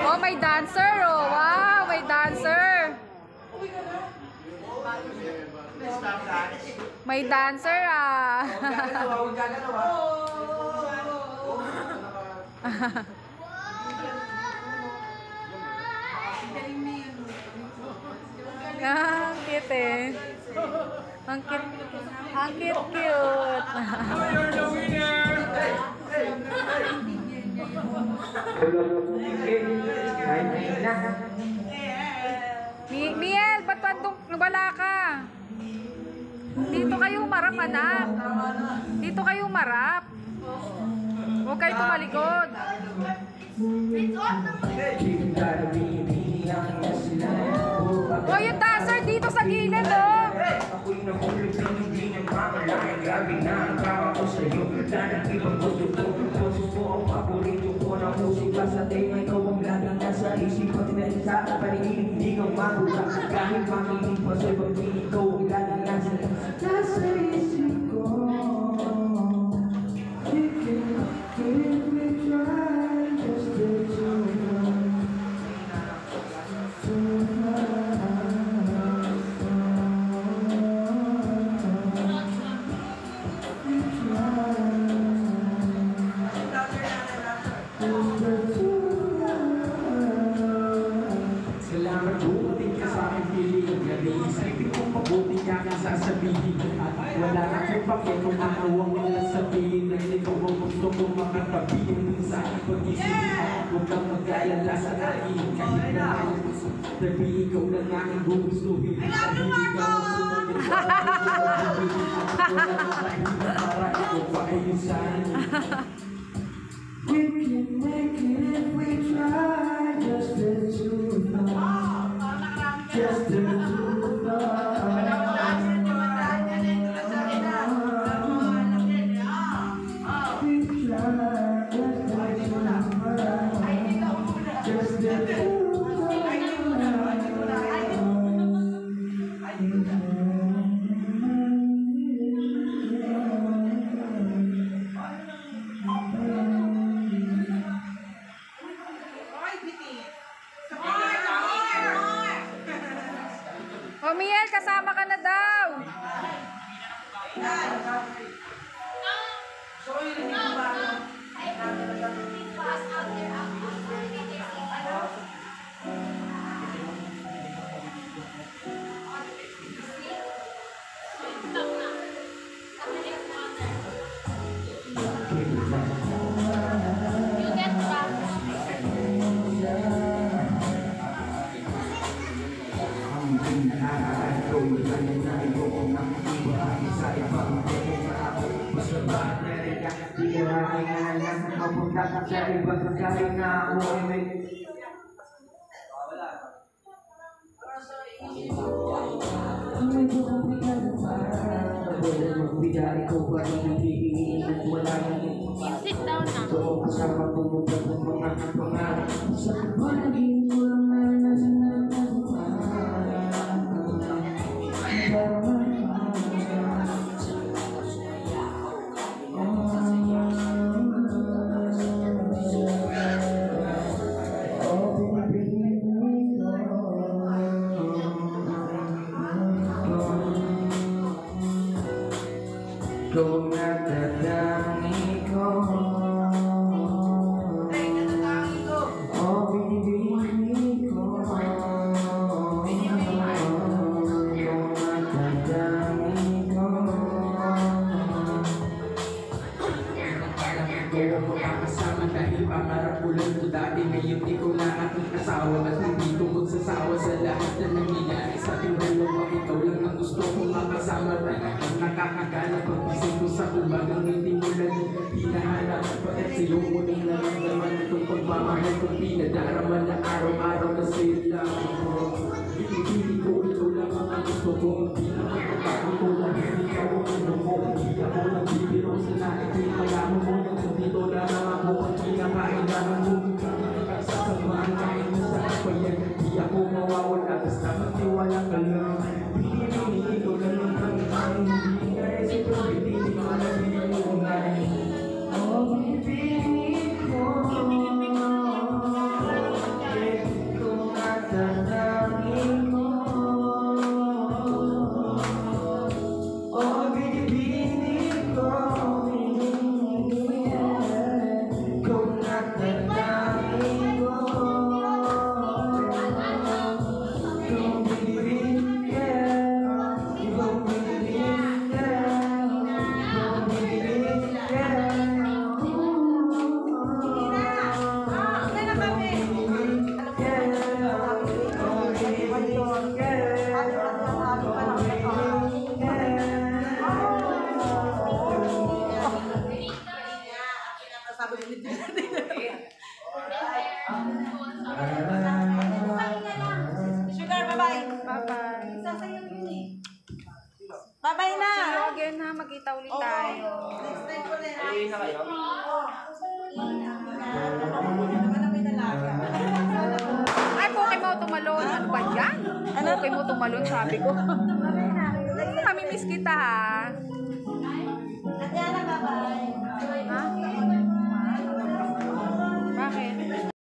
Oh, may dancer. Oh, wow, may dancer. May dancer ah. Ang cute eh. Ang cute. Ang cute. You're the winner! Miel, ba't wala ka? Dito kayo humarap, anak. Dito kayo humarap. Huwag kayo tumalikod. Oh, yung dancer dito sa gilid, oh. Ako'y nahulog sa hindi nagmamalaki. Grabe na ang tao ko sa'yo. Lahat ibang gusto ko. Boses mo ang paborito ko ng musika. Sa tema ikaw ang laging nasa isip. Pati na sa panihilig, hindi kang magula. Kahit makinig pa sa'yo, pag ikaw ang laging nasa isip ko. If we try, just the two of us. Salamat buti ka sa aking piling. Nag-iisipin kong mabuti ka na sasabihin. At wala akong pake kung anawang nila sabihin. At ikaw ang gusto kong makapagbihin sa aking pag-isip. Huwag kang mag-alala sa akin. Kahit na ayaw gusto, tabi ikaw lang aking gugustuhin. At hindi ka ang sumagin sa aking at wala kang kainin para ikaw pa ayun sa akin. We can make it if we try. Just the two of us. Just the two of us. We try. Just the two of us. Oh, Miel, kasama ka na daw. Sit down na. Kung natatangi ko, oh binibini ko. Kung natatangi ko, Kaya ko makasama dahil pangarap ko lang ito dati. Ngayon ikaw na aking asawa at hindi ko magsasawa sa lahat na nangyayari sa ating dalawa. Ikaw lang ang gusto kong makasama. Nakakagana pag-isip ko sa umagang hindi mo lang hinahanap. Bakit sa'yo mo nang naramdaman itong pagmamahal kong pinadarama na araw-araw na sa'yo lang. Hindi ko ito lang ang gusto ko. Hindi na magpapako ko lang. Hindi ka mo ano mo. Hindi ako nagbibiro sa lahat. Pinagamo mo lang sa dito na naman mo. Ang pinakailangan mo. Sasamaan kahit mo sa kapayan. Hindi ako mawawala. Basta magtiwala ka lang. Hindi ko lang Bye-bye na. See you again ha. Magkita ulit tayo. Next time ko na. Ay, na kayo? Mabuti naman na may dalaga. Ay, poke mo tumalon. Ano ba yan? Poke mo tumalon, sabi ko. Mamimiss kita ha.